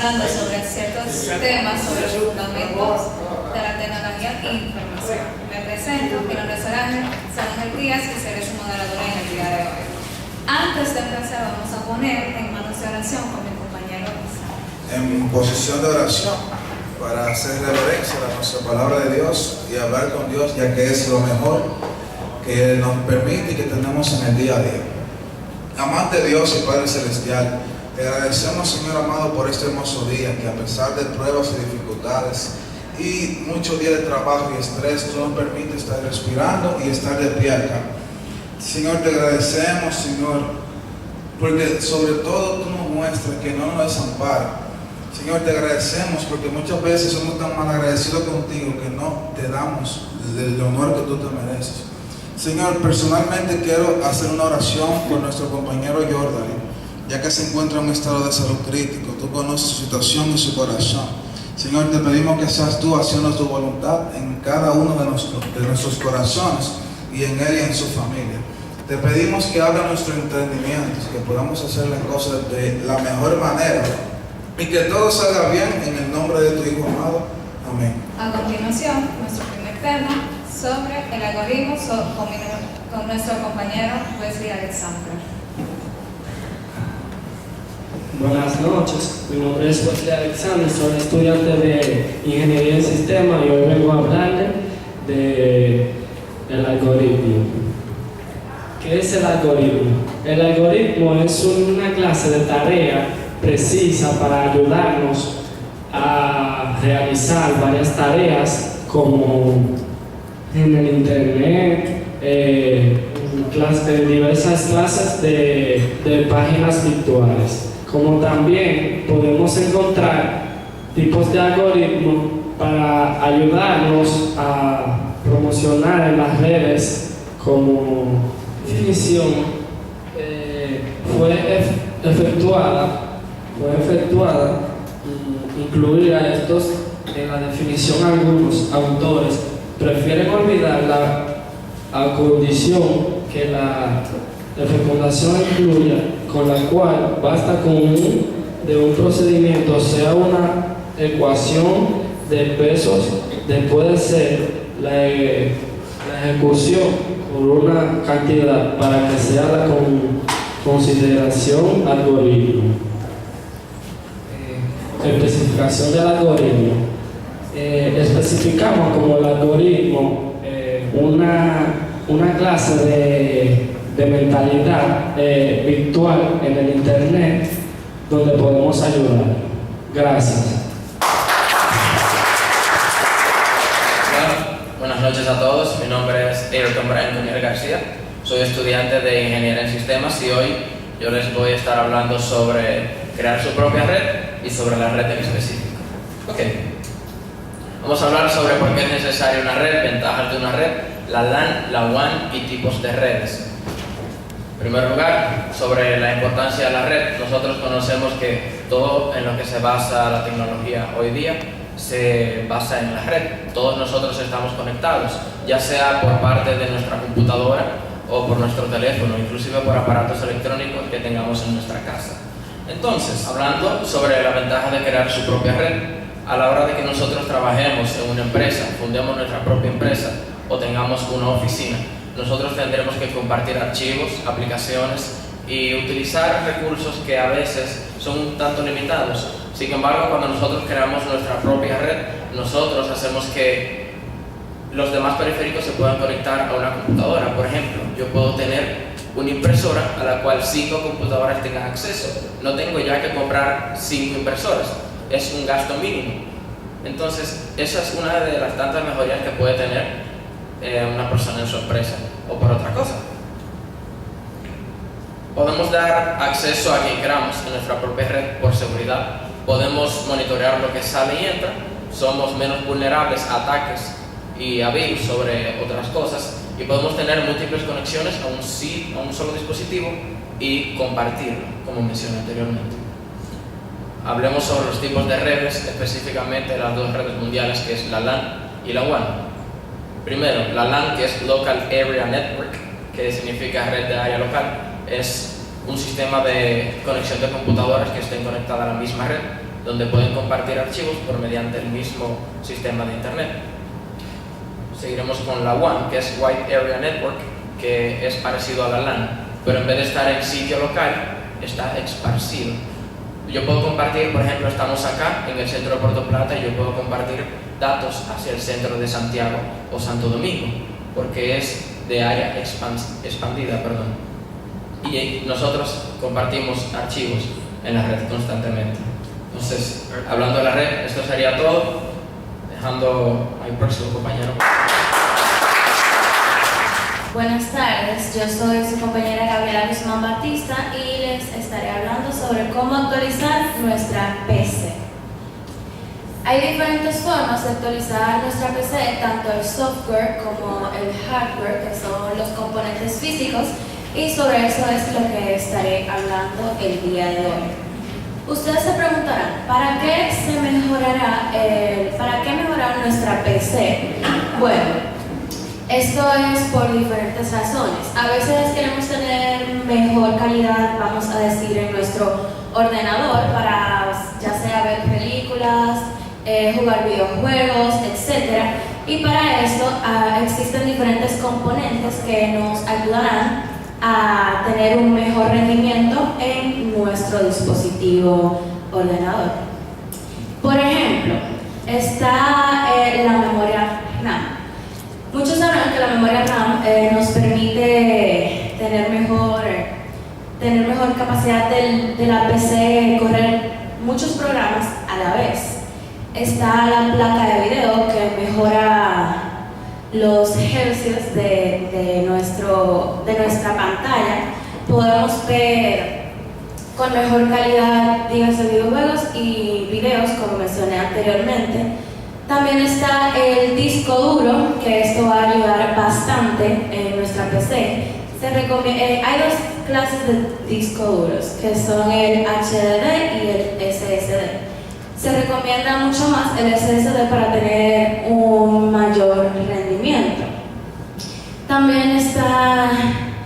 hablando sobre ciertos temas sobre los fundamentos de la tecnología e información. Me presento, mi nombre es Ángel Díaz y seré su moderadora en el día de hoy. Antes de empezar, vamos a poner en manos de oración con mi compañero Isaac. En posición de oración, para hacer reverencia a nuestra palabra de Dios y hablar con Dios, ya que es lo mejor que nos permite y que tenemos en el día a día. Amante Dios y Padre Celestial, te agradecemos, Señor amado, por este hermoso día, que a pesar de pruebas y dificultades y muchos días de trabajo y estrés, tú nos permites estar respirando y estar de pie acá. Señor, te agradecemos, Señor, porque sobre todo tú nos muestras que no nos desamparas. Señor, te agradecemos porque muchas veces somos tan mal agradecidos contigo que no te damos el honor que tú te mereces. Señor, personalmente quiero hacer una oración por nuestro compañero Jordan, ya que se encuentra en un estado de salud crítico. Tú conoces su situación y su corazón. Señor, te pedimos que seas tú haciendo tu voluntad en cada uno de nuestros corazones y en él y en su familia. Te pedimos que abra nuestro entendimiento, que podamos hacer las cosas de la mejor manera y que todo salga bien en el nombre de tu Hijo amado. Amén. A continuación, nuestro primer tema sobre el algoritmo con nuestro compañero Wesley Alexander. Buenas noches, mi nombre es Wesley Alexander, soy estudiante de Ingeniería en Sistemas y hoy vengo a hablarle del algoritmo. ¿Qué es el algoritmo? El algoritmo es una clase de tarea precisa para ayudarnos a realizar varias tareas como en el internet, diversas clases de páginas virtuales. Como también podemos encontrar tipos de algoritmos para ayudarnos a promocionar en las redes. Como definición fue efectuada incluir a estos en la definición. Algunos autores prefieren olvidar la condición que la fecundación incluya, con la cual basta con un procedimiento sea una ecuación de pesos, después de ser la ejecución por una cantidad para que sea la consideración algoritmo. Especificación del algoritmo. Especificamos como el algoritmo una clase de mentalidad virtual en el internet donde podemos ayudar. Gracias. Buenas noches a todos, mi nombre es Ayrton Brian Cunier García, soy estudiante de Ingeniería en Sistemas y hoy yo les voy a estar hablando sobre crear su propia red y sobre la red en específico. Ok, vamos a hablar sobre por qué es necesaria una red, ventajas de una red, la LAN, la WAN y tipos de redes. En primer lugar, sobre la importancia de la red, nosotros conocemos que todo en lo que se basa la tecnología hoy día se basa en la red. Todos nosotros estamos conectados, ya sea por parte de nuestra computadora o por nuestro teléfono, inclusive por aparatos electrónicos que tengamos en nuestra casa. Entonces, hablando sobre la ventaja de crear su propia red, a la hora de que nosotros trabajemos en una empresa, fundemos nuestra propia empresa o tengamos una oficina, nosotros tendremos que compartir archivos, aplicaciones y utilizar recursos que a veces son un tanto limitados. Sin embargo, cuando nosotros creamos nuestra propia red, nosotros hacemos que los demás periféricos se puedan conectar a una computadora. Por ejemplo, yo puedo tener una impresora a la cual 5 computadoras tengan acceso. No tengo ya que comprar 5 impresoras, es un gasto mínimo. Entonces, esa es una de las tantas mejorías que puede tener una persona en su empresa o por otra cosa. Podemos dar acceso a quien queramos en nuestra propia red por seguridad. Podemos monitorear lo que sale y entra. Somos menos vulnerables a ataques y a virus sobre otras cosas. Y podemos tener múltiples conexiones a un solo dispositivo y compartirlo, como mencioné anteriormente. Hablemos sobre los tipos de redes, específicamente las dos redes mundiales, que es la LAN y la WAN. Primero, la LAN, que es Local Area Network, que significa red de área local, es un sistema de conexión de computadoras que estén conectadas a la misma red donde pueden compartir archivos por mediante el mismo sistema de Internet. Seguiremos con la WAN, que es Wide Area Network, que es parecido a la LAN, pero en vez de estar en sitio local, está esparcido. Yo puedo compartir, por ejemplo, estamos acá en el centro de Puerto Plata y yo puedo compartir datos hacia el centro de Santiago o Santo Domingo, porque es de área expandida, y nosotros compartimos archivos en la red constantemente. Entonces, hablando de la red, esto sería todo, dejando al próximo compañero. Buenas tardes, yo soy su compañera Gabriela Guzmán Batista y les estaré hablando sobre cómo actualizar nuestra PC. Hay diferentes formas de actualizar nuestra PC, tanto el software como el hardware, que son los componentes físicos, y sobre eso es lo que estaré hablando el día de hoy. Ustedes se preguntarán, ¿para qué mejorar nuestra PC? Bueno, esto es por diferentes razones. A veces queremos tener mejor calidad, vamos a decir, en nuestro ordenador para ya sea ver películas, jugar videojuegos, etc. Y para eso existen diferentes componentes que nos ayudarán a tener un mejor rendimiento en nuestro dispositivo ordenador. Por ejemplo, está la memoria RAM. Muchos sabrán que la memoria RAM nos permite tener mejor capacidad de la PC, correr muchos programas a la vez. Está la placa de video que mejora los hercios de nuestra pantalla. Podemos ver con mejor calidad, dígase, videojuegos y videos, como mencioné anteriormente. También está el disco duro, que esto va a ayudar bastante en nuestra PC. Hay dos clases de disco duros, que son el HDD y el SSD. Se recomienda mucho más el SSD para tener un mayor rendimiento. También está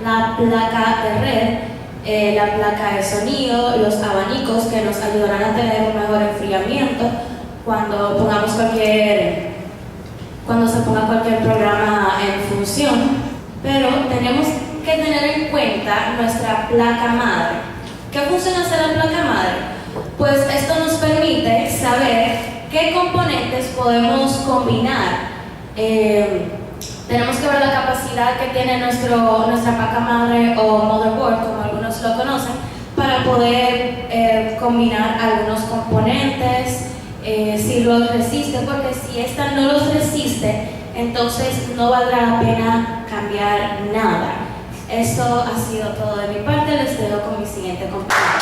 la placa de red, la placa de sonido, los abanicos que nos ayudarán a tener un mejor enfriamiento cuando se ponga cualquier programa en función. Pero tenemos que tener en cuenta nuestra placa madre. ¿Qué función hace la placa madre? Pues esto nos permite saber qué componentes podemos combinar. Tenemos que ver la capacidad que tiene nuestra placa madre o motherboard, como algunos lo conocen, para poder combinar algunos componentes, si los resiste, porque si esta no los resiste, entonces no valdrá la pena cambiar nada. Eso ha sido todo de mi parte, les dejo con mi siguiente compañero.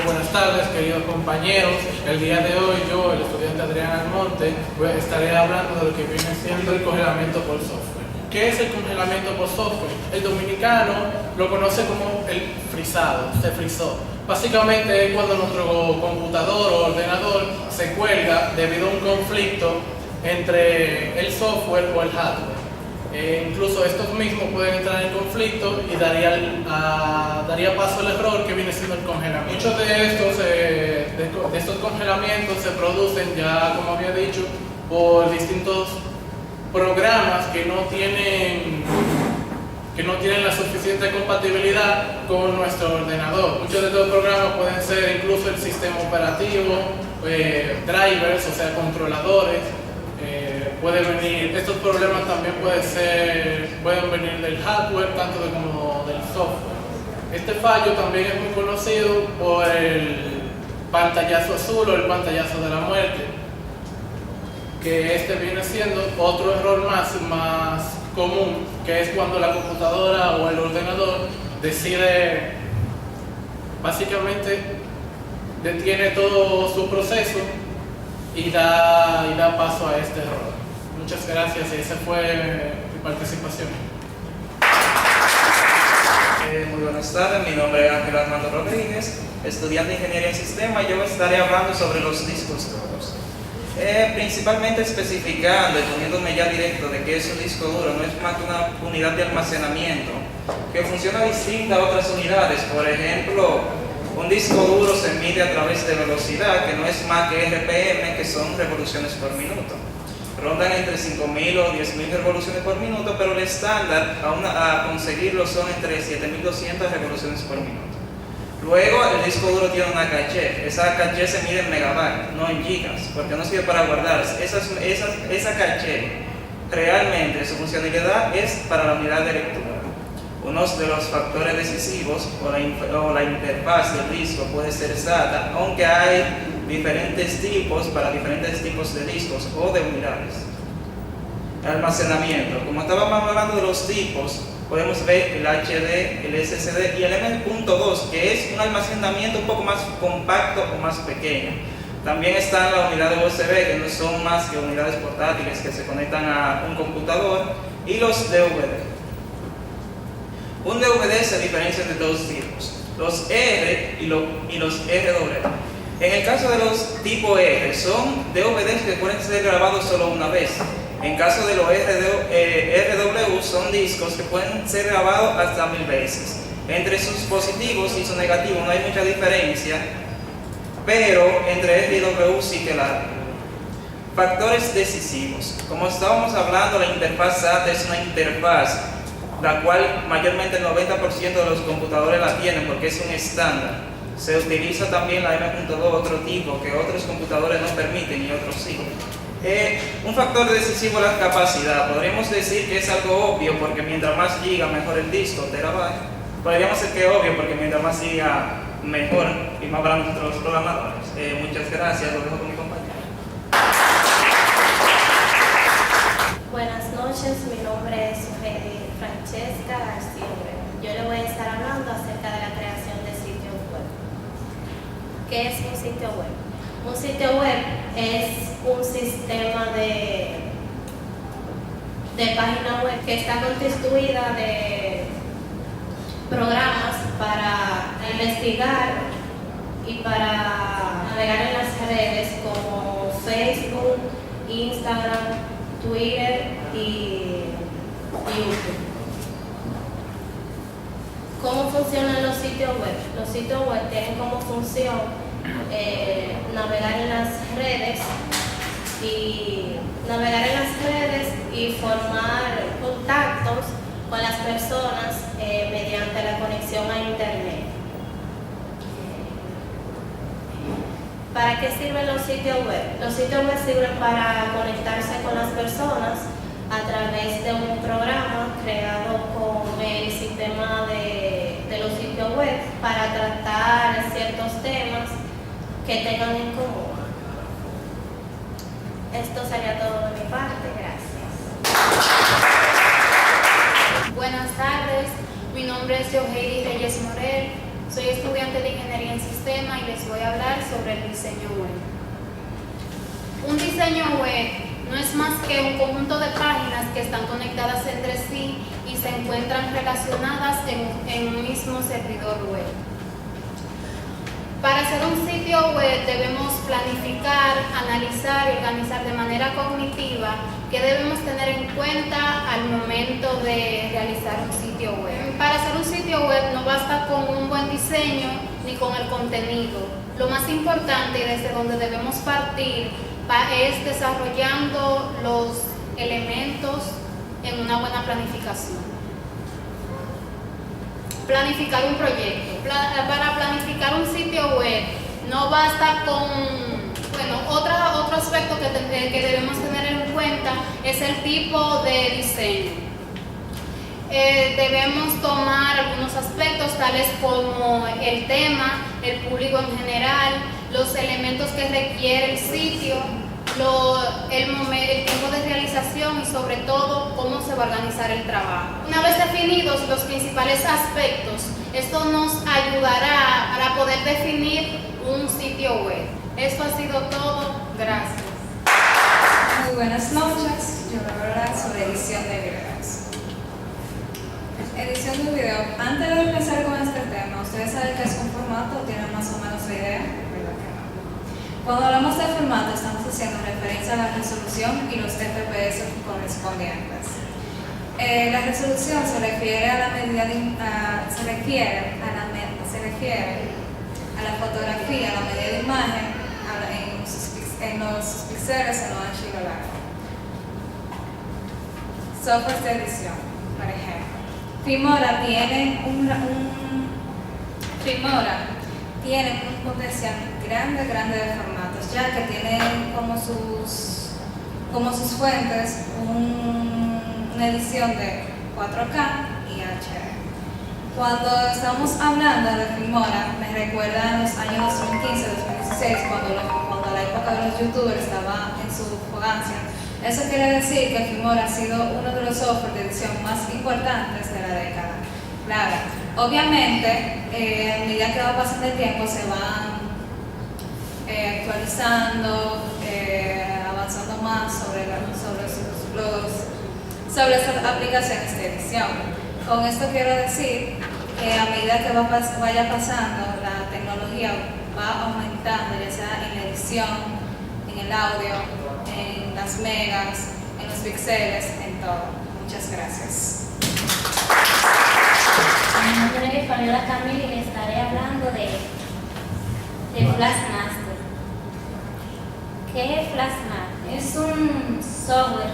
Buenas tardes, queridos compañeros. El día de hoy yo, el estudiante Adrián Almonte, estaré hablando de lo que viene siendo el congelamiento por software. ¿Qué es el congelamiento por software? El dominicano lo conoce como el frizado, se frizó. Básicamente es cuando nuestro computador o ordenador se cuelga debido a un conflicto entre el software o el hardware. Incluso estos mismos pueden entrar en conflicto y daría paso al error que viene siendo el congelamiento. Muchos de estos congelamientos se producen, ya como había dicho, por distintos programas que no tienen la suficiente compatibilidad con nuestro ordenador. Muchos de estos programas pueden ser incluso el sistema operativo, drivers, o sea, controladores. Estos problemas también pueden venir del hardware, tanto como del software. Este fallo también es muy conocido por el pantallazo azul o el pantallazo de la muerte, que este viene siendo otro error más común, que es cuando la computadora o el ordenador decide, básicamente detiene todo su proceso y da paso a este error. Muchas gracias y esa fue mi participación. Muy buenas tardes, mi nombre es Ángel Armando Rodríguez, estudiante de Ingeniería en Sistemas. Yo estaré hablando sobre los discos duros. Principalmente especificando y poniéndome ya directo de que es un disco duro, no es más que una unidad de almacenamiento que funciona distinta a otras unidades. Por ejemplo, Un disco duro se mide a través de velocidad, que no es más que RPM, que son revoluciones por minuto. Rondan entre 5.000 o 10.000 revoluciones por minuto, pero el estándar a conseguirlo son entre 7.200 revoluciones por minuto. Luego, el disco duro tiene una caché. Esa caché se mide en megabytes, no en gigas, porque no sirve para guardarse. Esa caché, realmente, su funcionalidad es para la unidad de lectura. Uno de los factores decisivos o la interfaz del disco puede ser SATA, aunque hay diferentes tipos para diferentes tipos de discos o de unidades. Almacenamiento. Como estábamos hablando de los tipos, podemos ver el HD, el SSD y el M.2, que es un almacenamiento un poco más compacto o más pequeño. También está la unidad de USB, que no son más que unidades portátiles que se conectan a un computador, y los DVD. Un DVD se diferencia de dos tipos, los R y los RW. En el caso de los tipo R, son DVDs que pueden ser grabados solo una vez. En caso de los RW, son discos que pueden ser grabados hasta 1000 veces. Entre sus positivos y sus negativos no hay mucha diferencia, pero entre R y W sí que la hay. Factores decisivos. Como estábamos hablando, la interfaz SATA es una interfaz la cual mayormente el 90% de los computadores la tienen porque es un estándar. Se utiliza también la M.2, otro tipo que otros computadores no permiten y otros sí. Un factor decisivo es la capacidad. Podríamos decir que es algo obvio porque mientras más giga mejor el disco, terabyte. Podríamos decir que es obvio porque mientras más giga mejor y más para nuestros programadores. Muchas gracias, lo dejo con mi compañero. Buenas noches, mi nombre es Francesca García. Yo le voy a estar hablando acerca de la creación de sitios web. ¿Qué es un sitio web? Un sitio web es un sistema de página web que está constituida de programas para investigar y para navegar en las redes como Facebook, Instagram, Twitter y YouTube. ¿Cómo funcionan los sitios web? Los sitios web tienen como función navegar en las redes y formar contactos con las personas mediante la conexión a internet. ¿Para qué sirven los sitios web? Los sitios web sirven para conectarse con las personas a través de un programa creado con el sistema de los sitios web para tratar ciertos temas que tengan en común. Esto sería todo de mi parte. Gracias. Buenas tardes, mi nombre es Yoheidi Reyes Morel, soy estudiante de Ingeniería en Sistema y les voy a hablar sobre el diseño web. Un diseño web no es más que un conjunto de páginas que están conectadas entre sí y se encuentran relacionadas en un mismo servidor web. Para hacer un sitio web debemos planificar, analizar y organizar de manera cognitiva qué debemos tener en cuenta al momento de realizar un sitio web. Para hacer un sitio web no basta con un buen diseño ni con el contenido. Lo más importante y desde donde debemos partir es desarrollando los elementos en una buena planificación. Planificar un proyecto. Para planificar un sitio web no basta con, otro aspecto que debemos tener en cuenta es el tipo de diseño. Debemos tomar algunos aspectos tales como el tema, el público en general, los elementos que requiere el sitio, el tiempo de realización y sobre todo cómo se va a organizar el trabajo. Una vez definidos los principales aspectos, esto nos ayudará para poder definir un sitio web. Esto ha sido todo. Gracias. Muy buenas noches. Yo voy a hablar sobre edición de videos. Edición de video. Antes de empezar con este tema, ¿ustedes saben qué es un formato? ¿Tienen más o menos la idea? Cuando hablamos de formato, estamos haciendo referencia a la resolución y los FPS correspondientes. La resolución se refiere a la medida a la fotografía, a la medida de imagen, en los píxeles, en lo ancho y lo largo. Software de edición, por ejemplo. Filmora tiene un potencial grande de formatos, ya que tiene como sus fuentes una edición de 4K y HD. Cuando estamos hablando de Filmora, me recuerda a los años 2015-2016, cuando la época de los youtubers estaba en su fogancia. Eso quiere decir que Filmora ha sido uno de los softwares de edición más importantes de la década. Claro, obviamente, a medida que va pasando el tiempo, se van actualizando, avanzando más sobre estas aplicaciones de edición. Con esto quiero decir que a medida que vaya pasando, la tecnología va aumentando, ya sea en la edición, en el audio, en las megas, en los píxeles, en todo. Muchas gracias. Mi nombre es Fabiola Camille y les estaré hablando de Flashmaster. ¿Qué es Flashmaster? Es un software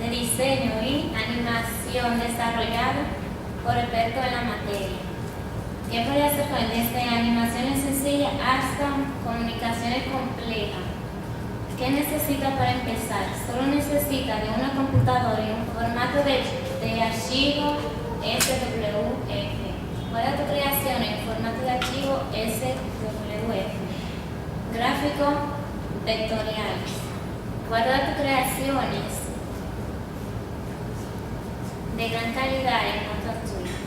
de diseño y animación desarrollado por expertos en la materia. ¿Qué puede hacer desde animaciones sencillas hasta comunicaciones complejas? ¿Qué necesita para empezar? Solo necesita de una computadora y un formato de archivo SWF. Guarda tu creación en formato de archivo SWF. Gráficos vectoriales. Guarda tus creaciones de gran calidad en fotos tuyas.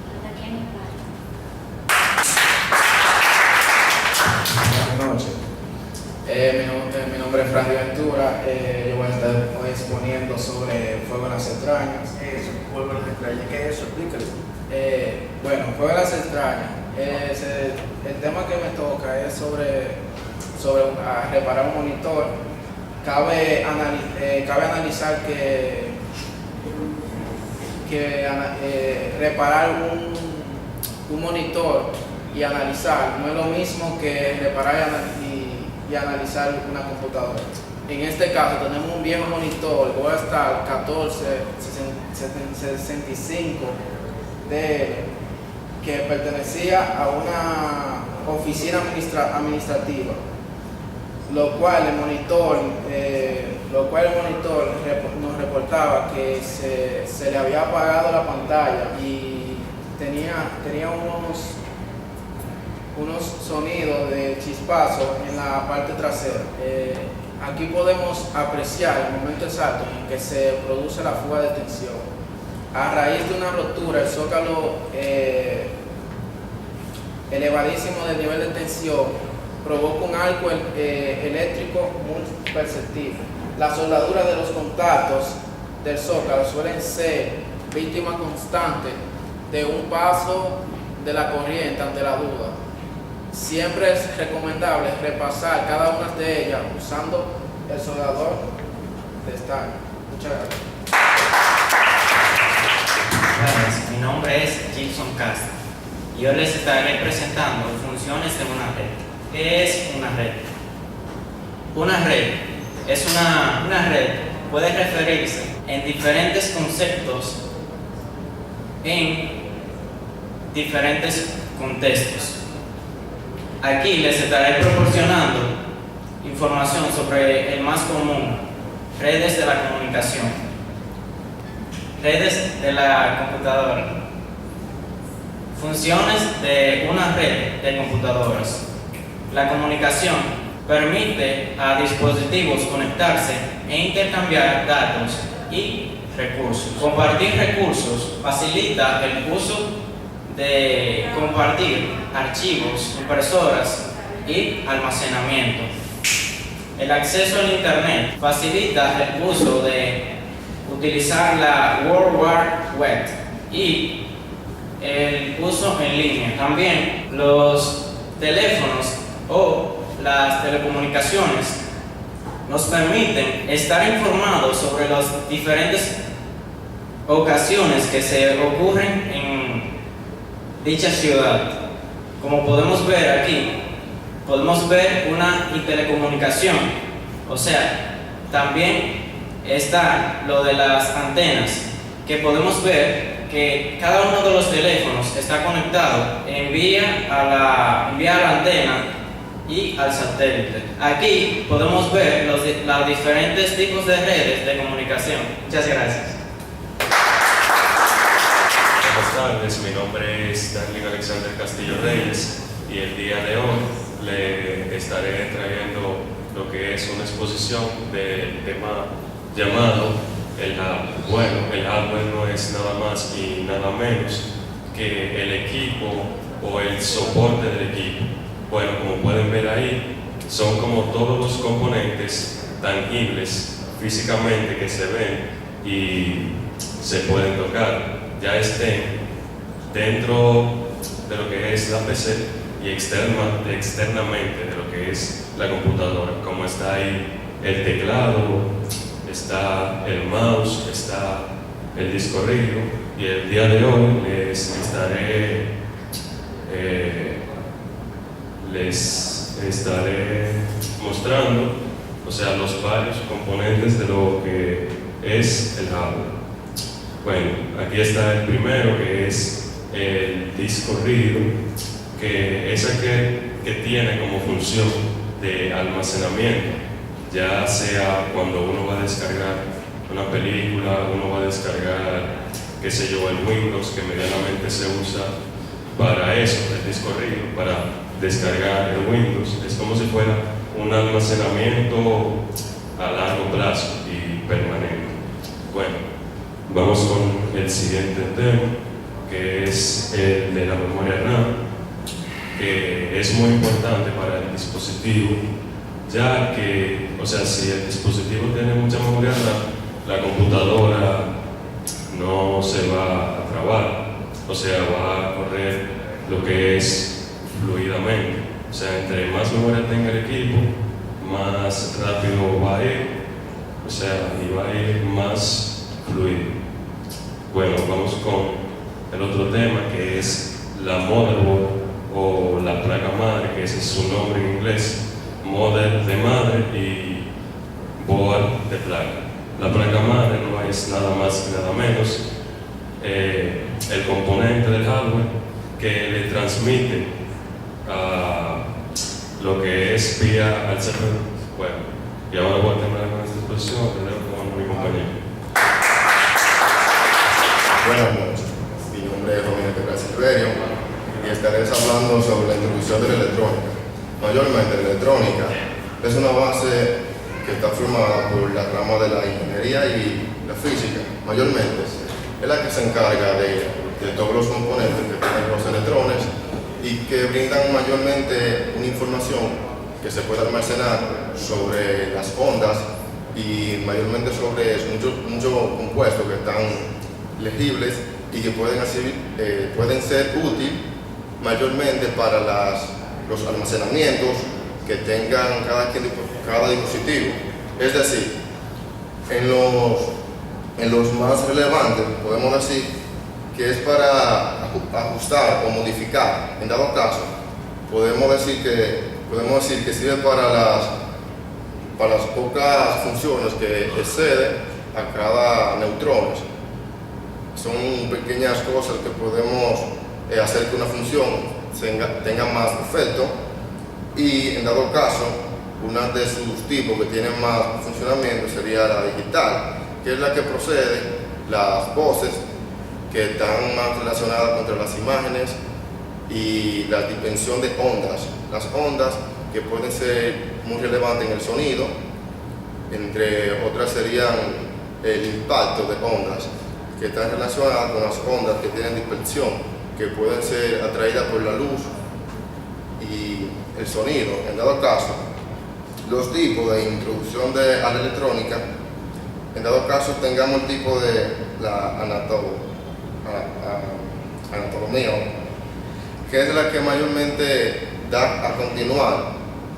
Hasta aquí mi parte. Buenas noches. Mi nombre es Frank Ventura. Yo voy a estar hoy exponiendo sobre Fuego en las Entrañas. Fuego en las Entrañas, ¿qué es eso? Explícalo. Bueno, Fuego en las Entrañas. El tema que me toca es sobre reparar un monitor. Cabe analizar que reparar un monitor y analizar no es lo mismo que reparar y analizar una computadora. En este caso tenemos un viejo monitor, Boestar 1465 que pertenecía a una oficina administrativa, lo cual el monitor nos reportaba que se le había apagado la pantalla y tenía unos sonidos de chispazo en la parte trasera. Aquí podemos apreciar el momento exacto en que se produce la fuga de tensión. A raíz de una rotura, el zócalo elevadísimo del nivel de tensión provoca un arco eléctrico muy perceptible. Las soldaduras de los contactos del zócalo suelen ser víctima constante de un paso de la corriente ante la duda. Siempre es recomendable repasar cada una de ellas usando el soldador de estaño. Muchas gracias. Gracias. Mi nombre es Gilson Castro y yo les estaré presentando funciones de una red. ¿Qué es una red? Una red es una red puede referirse en diferentes conceptos en diferentes contextos. Aquí les estaré proporcionando información sobre el más común, redes de la comunicación, redes de la computadora, funciones de una red de computadoras. La comunicación permite a dispositivos conectarse e intercambiar datos y recursos. Compartir recursos facilita el uso de compartir archivos, impresoras y almacenamiento. El acceso al Internet facilita el uso de utilizar la World Wide Web y el uso en línea. También los teléfonos o las telecomunicaciones nos permiten estar informados sobre las diferentes ocasiones que se ocurren en dicha ciudad. Como podemos ver aquí, podemos ver una telecomunicación, o sea, también está lo de las antenas, que podemos ver que cada uno de los teléfonos está conectado, envía a la antena y al satélite. Aquí podemos ver los diferentes tipos de redes de comunicación. Muchas gracias. Buenas tardes, mi nombre es Darling Alexander Castillo Reyes y el día de hoy le estaré trayendo lo que es una exposición del tema llamado el hardware. Bueno, el hardware no es nada más y nada menos que el equipo o el soporte del equipo. Bueno, como pueden ver ahí, son como todos los componentes tangibles físicamente que se ven y se pueden tocar, ya estén dentro de lo que es la PC y externamente de lo que es la computadora, como está ahí el teclado, está el mouse, está el disco rígido, y el día de hoy les estaré mostrando, o sea, los varios componentes de lo que es el hardware. Bueno, aquí está el primero, que es el disco rígido, que es aquel que tiene como función de almacenamiento, ya sea cuando uno va a descargar una película, uno va a descargar, qué sé yo, el Windows, que medianamente se usa para eso, el disco rígido, para descargar el Windows. Es como si fuera un almacenamiento a largo plazo y permanente. Bueno, vamos con el siguiente tema, que es el de la memoria RAM, que es muy importante para el dispositivo, ya que, o sea, si el dispositivo tiene mucha memoria RAM, la computadora no se va a trabar, o sea, va a correr lo que es fluidamente. O sea, entre más memoria tenga el equipo, más rápido va a ir, o sea, y va a ir más fluido. Bueno, vamos con el otro tema, que es la motherboard o la placa madre, que ese es su nombre en inglés, mother de madre y board de placa. La placa madre no es nada más y nada menos el componente del hardware que le transmite a lo que es vía al CPU. Bueno, y ahora voy a terminar con esta exposición, te dejo con mi compañero. Buenas noches, mi nombre es Romero Silverio y estaré hablando sobre la introducción de la electrónica. Mayormente la electrónica es una base que está formada por la rama de la ingeniería y la física. Mayormente es la que se encarga de todos los componentes que tienen los electrones y que brindan mayormente una información que se puede almacenar sobre las ondas y mayormente sobre muchos compuestos que están legibles y que pueden ser útiles mayormente para los almacenamientos que tengan cada dispositivo. Es decir, en los más relevantes podemos decir que es para ajustar o modificar. En dado caso, podemos decir que sirve para las pocas funciones que exceden a cada neutrón. Son pequeñas cosas que podemos hacer que una función tenga más efecto, y en dado caso, una de sus tipos que tiene más funcionamiento sería la digital, que es la que procede las voces que están más relacionadas con las imágenes y la dimensión de ondas. Las ondas que pueden ser muy relevantes en el sonido, entre otras serían el impacto de ondas, que están relacionadas con las ondas que tienen dispersión, que pueden ser atraídas por la luz y el sonido. En dado caso, los tipos de introducción a la electrónica, en dado caso tengamos el tipo de la anatomía, que es la que mayormente da a continuar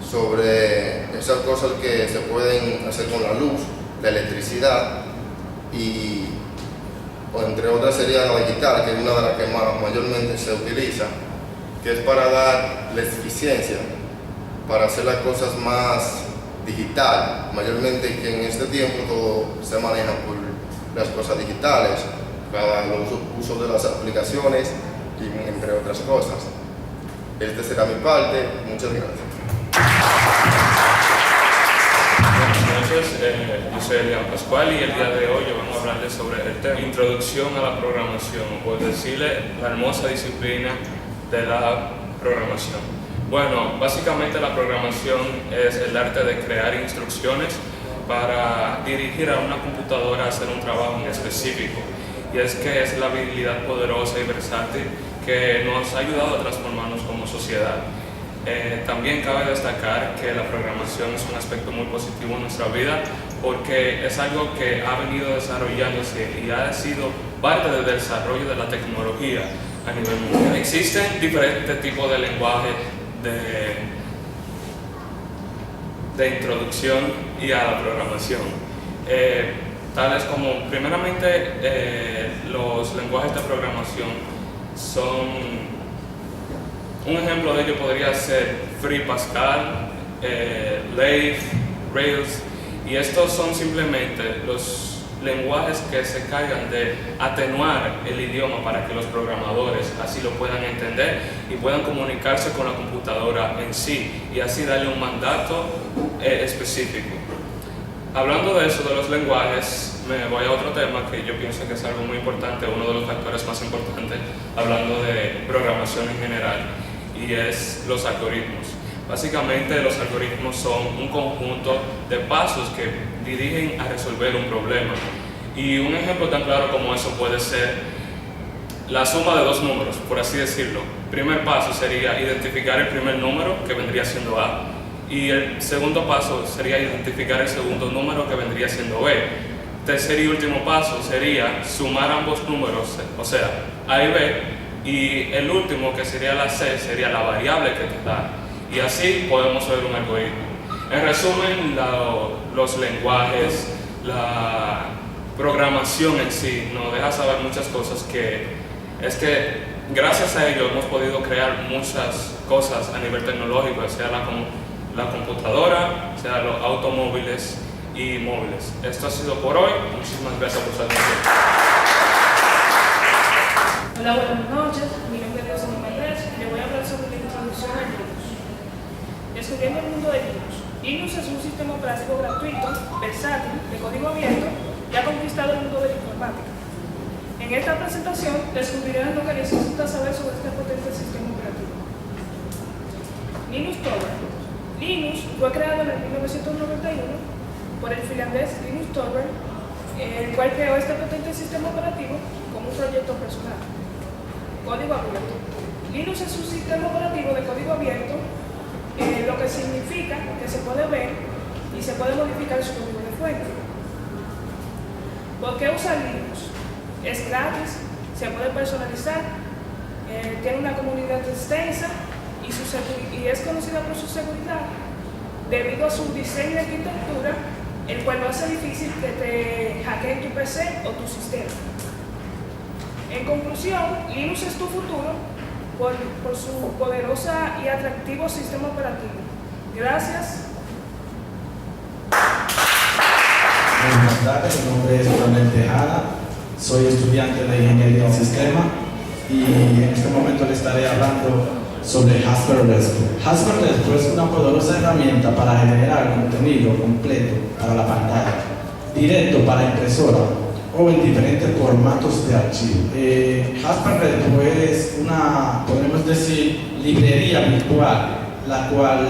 sobre esas cosas que se pueden hacer con la luz, la electricidad y entre otras sería la digital, que es una de las que mayormente se utiliza, que es para dar la eficiencia, para hacer las cosas más digital, mayormente que en este tiempo todo se maneja por las cosas digitales, para los usos de las aplicaciones y entre otras cosas. Este será mi parte, muchas gracias. Buenas noches, yo soy Elian Pascual y el día de hoy yo vengo a hablarles sobre el tema Introducción a la programación, o por decirle la hermosa disciplina de la programación. Bueno, básicamente la programación es el arte de crear instrucciones para dirigir a una computadora a hacer un trabajo en específico. Y es que es la habilidad poderosa y versátil que nos ha ayudado a transformarnos como sociedad. También cabe destacar que la programación es un aspecto muy positivo en nuestra vida porque es algo que ha venido desarrollándose y ha sido parte del desarrollo de la tecnología a nivel mundial. Existen diferentes tipos de lenguaje de introducción y a la programación. Tales como, primeramente, los lenguajes de programación son, un ejemplo de ello podría ser Free Pascal, Lathe, Rails, y estos son simplemente los lenguajes que se encargan de atenuar el idioma para que los programadores así lo puedan entender y puedan comunicarse con la computadora en sí y así darle un mandato específico. Hablando de eso, de los lenguajes, me voy a otro tema que yo pienso que es algo muy importante, uno de los factores más importantes hablando de programación en general, y es los algoritmos. Básicamente los algoritmos son un conjunto de pasos que dirigen a resolver un problema. Y un ejemplo tan claro como eso puede ser la suma de dos números, por así decirlo. El primer paso sería identificar el primer número, que vendría siendo A, y el segundo paso sería identificar el segundo número, que vendría siendo B. Tercer y último paso sería sumar ambos números, o sea, A y B, y el último, que sería la C, sería la variable que te da. Y así podemos ver un algoritmo. En resumen, los lenguajes, la programación en sí nos deja saber muchas cosas que es que gracias a ello hemos podido crear muchas cosas a nivel tecnológico, sea la computadora, sea los automóviles y móviles. Esto ha sido por hoy. Muchísimas gracias por su atención. Hola, buenas noches. Mi nombre es José Manuel. Le voy a hablar sobre la introducción a Linux. Descubriendo el mundo de Linux. Linux es un sistema operativo gratuito, versátil, de código abierto, que ha conquistado el mundo de la informática. En esta presentación descubrirán lo que necesitas saber sobre este potente sistema operativo. Linux Torvalds. Linux fue creado en el 1991 por el finlandés Linus Torvalds, el cual creó este potente sistema operativo como un proyecto personal. Código abierto. Linux es un sistema operativo de código abierto, lo que significa que se puede ver y se puede modificar su código de fuente. ¿Por qué usar Linux? Es gratis, se puede personalizar, tiene una comunidad extensa y es conocida por su seguridad debido a su diseño y arquitectura, el cual no hace difícil que te hackeen tu PC o tu sistema. En conclusión, Linux es tu futuro por su poderosa y atractivo sistema operativo. Gracias. Buenas tardes, mi nombre es Manuel Tejada, soy estudiante de Ingeniería en Sistema y en este momento le estaré hablando sobre Hasper-RESPO. Hasper-RESPO es una poderosa herramienta para generar contenido completo para la pantalla, directo para impresora o en diferentes formatos de archivo. Hasper-RESPO es una, podemos decir, librería virtual, la cual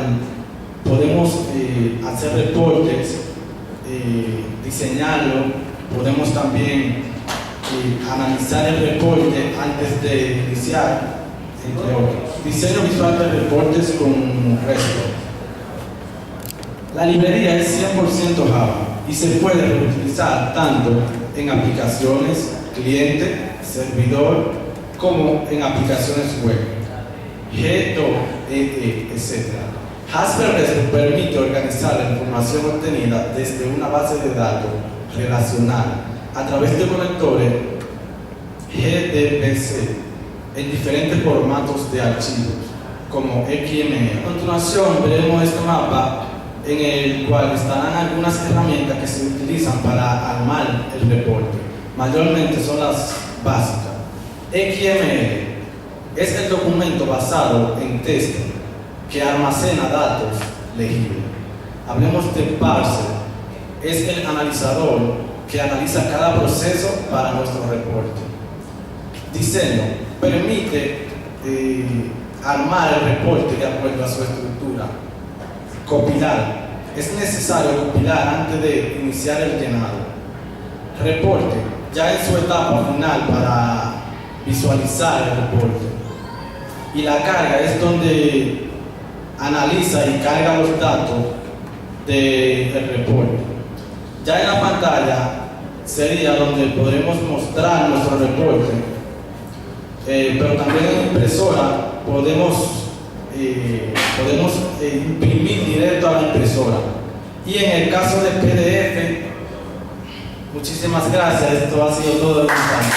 podemos hacer reportes, diseñarlo, podemos también analizar el reporte antes de iniciar, entre otros. Diseño visual de reportes con RESPO. La librería es 100% Java y se puede reutilizar tanto en aplicaciones, cliente, servidor, como en aplicaciones web, G2EE, etc. Hasper-RESPO permite organizar la información obtenida desde una base de datos relacional a través de conectores GDBC, en diferentes formatos de archivos, como XML. A continuación veremos este mapa en el cual estarán algunas herramientas que se utilizan para armar el reporte. Mayormente son las básicas. XML es el documento basado en texto que almacena datos legibles. Hablemos de parser, es el analizador que analiza cada proceso para nuestro reporte. Diseño permite armar el reporte de acuerdo a su estructura. Compilar, es necesario compilar antes de iniciar el llenado. Reporte, ya en su etapa final para visualizar el reporte. Y la carga es donde analiza y carga los datos del reporte. Ya en la pantalla sería donde podremos mostrar nuestro reporte, pero también en la impresora podemos imprimir directo a la impresora. Y en el caso de PDF, muchísimas gracias, esto ha sido todo de mi parte.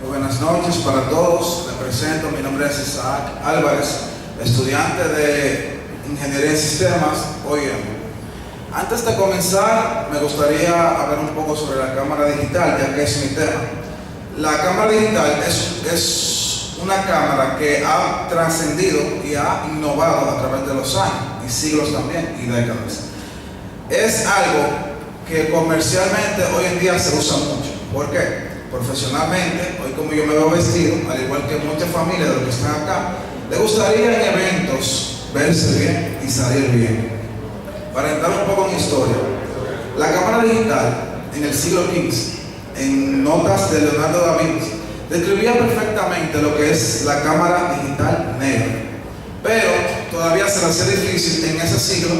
Buenas noches para todos, me presento, mi nombre es Isaac Álvarez, estudiante de Ingeniería en Sistemas, OIM. Antes de comenzar, me gustaría hablar un poco sobre la cámara digital, ya que es mi tema. La cámara digital es una cámara que ha trascendido y ha innovado a través de los años, y siglos también, y décadas. Es algo que comercialmente hoy en día se usa mucho. ¿Por qué? Profesionalmente, hoy como yo me veo vestido, al igual que muchas familias de los que están acá, le gustaría en eventos verse bien y salir bien. Para entrar un poco en historia, la cámara digital en el siglo XV, en notas de Leonardo da Vinci, describía perfectamente lo que es la cámara digital negra, pero todavía se le hacía difícil en ese siglo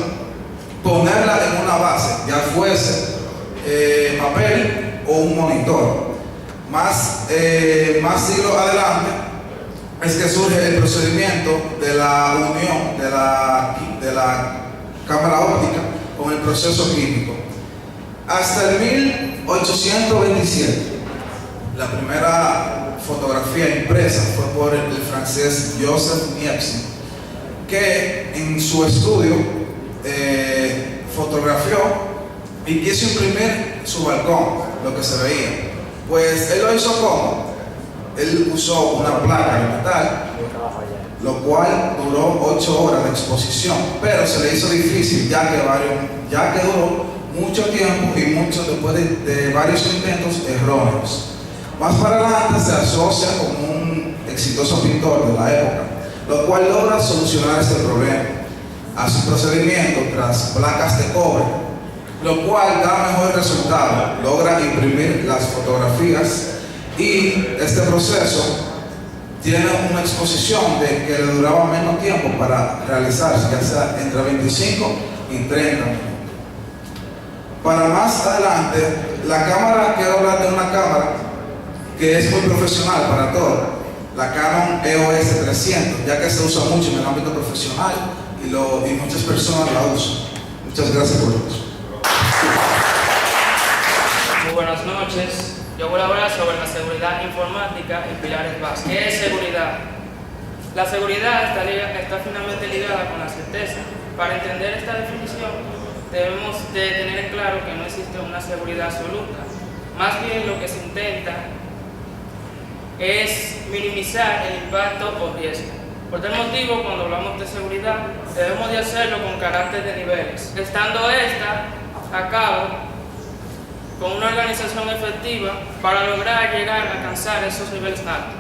ponerla en una base, ya fuese papel o un monitor. Más siglos adelante es que surge el procedimiento de la unión de la cámara óptica con el proceso químico. Hasta el 1827, la primera fotografía impresa fue por el francés Joseph Niepce, que en su estudio fotografió y quiso imprimir su balcón, lo que se veía. Pues él lo hizo como, él usó una placa de metal, lo cual duró 8 horas de exposición, pero se le hizo difícil ya que duró mucho tiempo y después de varios intentos erróneos. Más para adelante se asocia con un exitoso pintor de la época, lo cual logra solucionar este problema. Hace un procedimiento tras placas de cobre, lo cual da mejor resultado, logra imprimir las fotografías y este proceso tiene una exposición de que le duraba menos tiempo para realizarse, ya sea entre 25 y 30 minutos. Para más adelante, la cámara, quiero hablar de una cámara que es muy profesional para todo, la Canon EOS 300, ya que se usa mucho en el ámbito profesional y muchas personas la usan. Muchas gracias por eso. Muy buenas noches. Yo voy a hablar sobre la seguridad informática y pilares básicos. ¿Qué es seguridad? La seguridad está finalmente ligada con la certeza. Para entender esta definición, debemos de tener en claro que no existe una seguridad absoluta. Más bien lo que se intenta es minimizar el impacto o riesgo. Por tal motivo, cuando hablamos de seguridad, debemos de hacerlo con carácter de niveles, estando esta a cabo con una organización efectiva para lograr llegar a alcanzar esos niveles altos.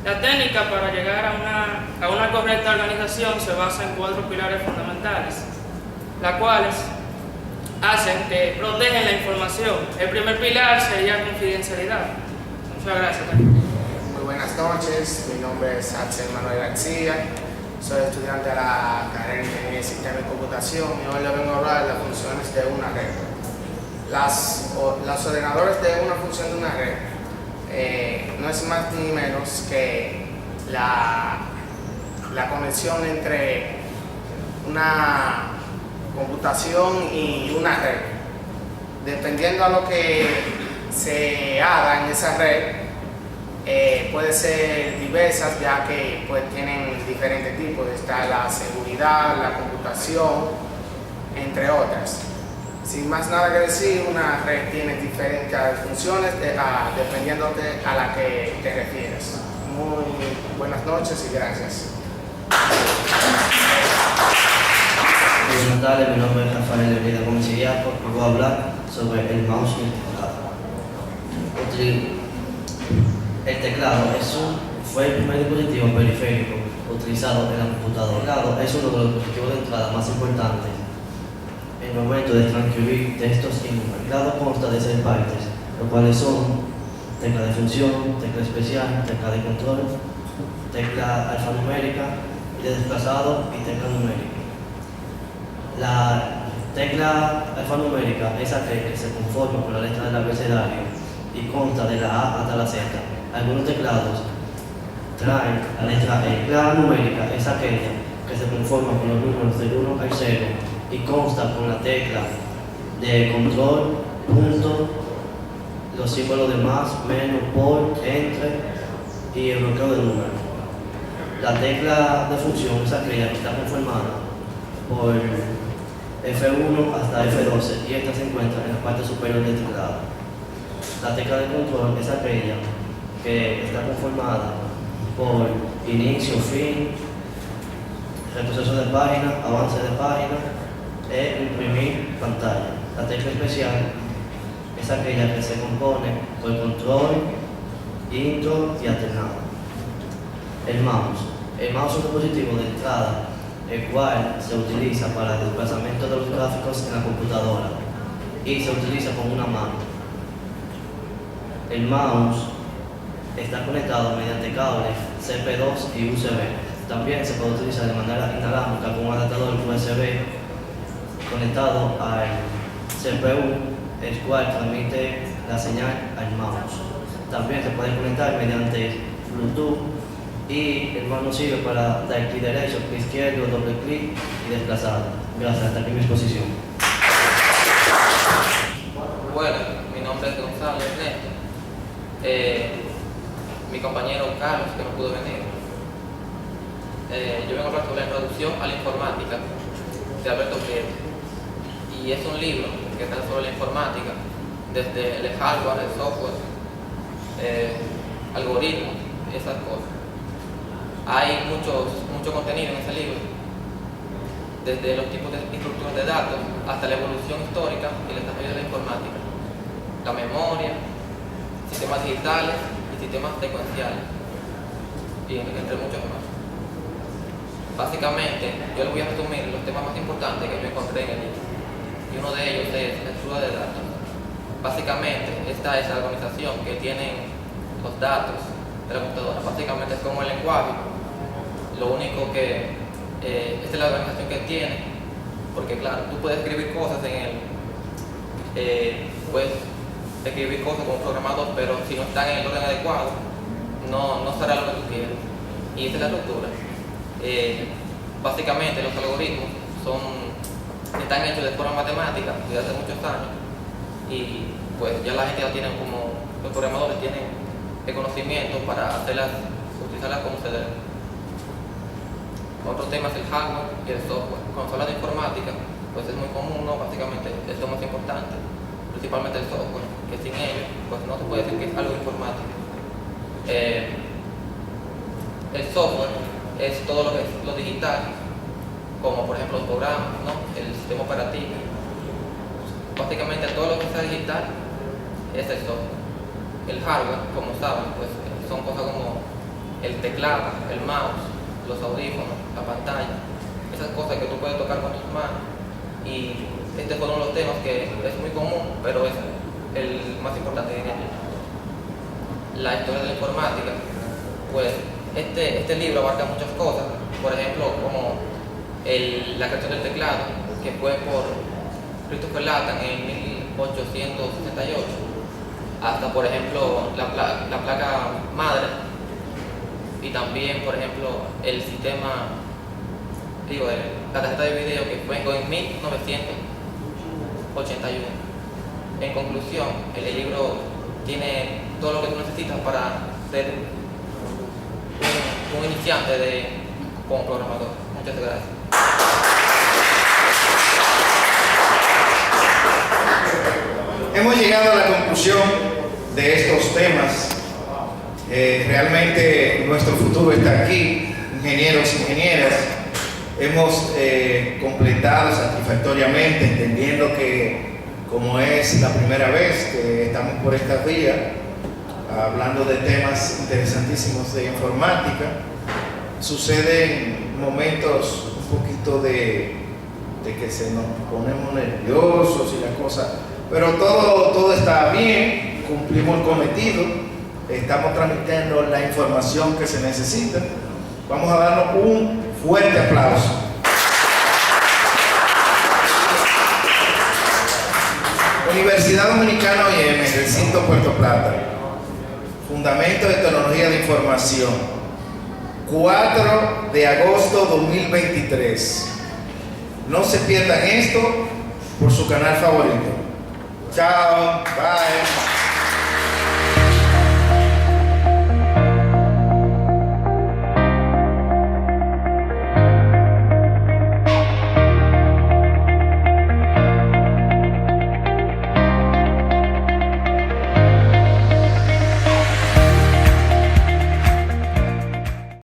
La técnica para llegar a una correcta organización se basa en 4 pilares fundamentales, las cuales hacen que protegen la información. El primer pilar sería confidencialidad. Muchas gracias. Muy buenas noches, mi nombre es Axel Manuel García, soy estudiante de la carrera de Ingeniería en Sistemas y Computación y hoy les vengo a hablar de las funciones de una red. Los ordenadores de una función de una red no es más ni menos que la conexión entre una computación y una red. Dependiendo a lo que se haga en esa red, puede ser diversas, ya que pues tienen diferentes tipos. Está la seguridad, la computación, entre otras. Sin más nada que decir, una red tiene diferentes funciones dependiendo a la que te refieres. Muy buenas noches y gracias. Buenas tardes, mi nombre es Rafael Herida Gómez Illaco y voy a hablar sobre el mouse y el teclado. El teclado fue el primer dispositivo periférico utilizado en la computadora. Es uno de los dispositivos de entrada más importantes en el momento de transcribir textos y números. El teclado consta de 6 partes, los cuales son tecla de función, tecla especial, tecla de control, tecla alfanumérica y de desplazado y tecla numérica. La tecla alfanumérica es aquella que se conforma con la letra del abecedario y consta de la A hasta la Z. Algunos teclados traen la letra E. La numérica es aquella que se conforma con los números del 1 al 0 y consta con la tecla de control, punto, los símbolos de más, menos, por, entre y el bloqueo de números. La tecla de función es aquella que está conformada por F1 hasta F12 y esta se encuentra en la parte superior del teclado. La tecla de control es aquella que está conformada por inicio, fin, retroceso de página, avance de página e imprimir pantalla. La tecla especial es aquella que se compone por control, intro y alternado. El mouse es un dispositivo de entrada el cual se utiliza para el desplazamiento de los gráficos en la computadora y se utiliza con una mano. El mouse está conectado mediante cables CP2 y USB. También se puede utilizar de manera inalámbrica con un adaptador USB conectado al CPU, el cual transmite la señal al mouse. También se puede conectar mediante Bluetooth y el mouse sirve para dar clic derecho, clic izquierdo, doble clic y desplazado. Gracias, hasta aquí mi exposición. Bueno, mi nombre es Gonzalo Ernesto. Mi compañero Carlos, que no pudo venir. Yo vengo a hablar sobre la introducción a la informática de Alberto Prieto. Y es un libro que trata sobre la informática, desde el hardware, el software, algoritmos, esas cosas. Hay mucho contenido en ese libro, desde los tipos de estructuras de datos hasta la evolución histórica y el desarrollo de la informática, la memoria, sistemas digitales y sistemas secuenciales, y entre muchos más. Básicamente, yo les voy a resumir los temas más importantes que yo encontré en el libro, y uno de ellos es la estructura de datos. Básicamente, esta es la organización que tienen los datos de la computadora. Básicamente es como el lenguaje. Lo único que esta es la organización que tiene, porque claro, tú puedes escribir cosas en puedes escribir cosas como un programador, pero si no están en el orden adecuado, no será lo que tú quieres. Y esta es la estructura. Básicamente los algoritmos están hechos de forma matemática desde hace muchos años, y pues ya la gente ya tiene, como los programadores tienen el conocimiento para utilizarlas como se debe. Otro tema es el hardware y el software. Cuando se habla de informática, pues es muy común, ¿no? Básicamente es lo más importante, principalmente el software, que sin ello, pues no se puede decir que es algo informático. El software es todo lo que es lo digital, como por ejemplo los programas, ¿no? El sistema operativo. Básicamente todo lo que sea digital es el software. El hardware, como saben, pues son cosas como el teclado, el mouse, los audífonos, la pantalla, esas cosas que tú puedes tocar con tus manos. Y este fue uno de los temas que es muy común, pero es el más importante, diría yo. La historia de la informática, pues este libro abarca muchas cosas, por ejemplo, como la creación del teclado, que fue por Christopher Latham en 1868, hasta por ejemplo la placa madre, y también por ejemplo el sistema, la tarjeta de video, que fue en 1981. En conclusión, el libro tiene todo lo que tú necesitas para ser un iniciante como programador. Muchas gracias. Hemos llegado a la conclusión de estos temas. Realmente nuestro futuro está aquí, ingenieros e ingenieras. Hemos completado satisfactoriamente, entendiendo que como es la primera vez que estamos por esta vía, hablando de temas interesantísimos de informática, suceden momentos un poquito de que se nos ponemos nerviosos y la cosa, pero todo está bien, cumplimos el cometido, estamos transmitiendo la información que se necesita. Vamos a darnos un fuerte aplauso. Universidad Dominicana OIM, recinto Puerto Plata. Fundamento de Tecnología de Información. 4 de agosto 2023. No se pierdan esto por su canal favorito. Chao, bye.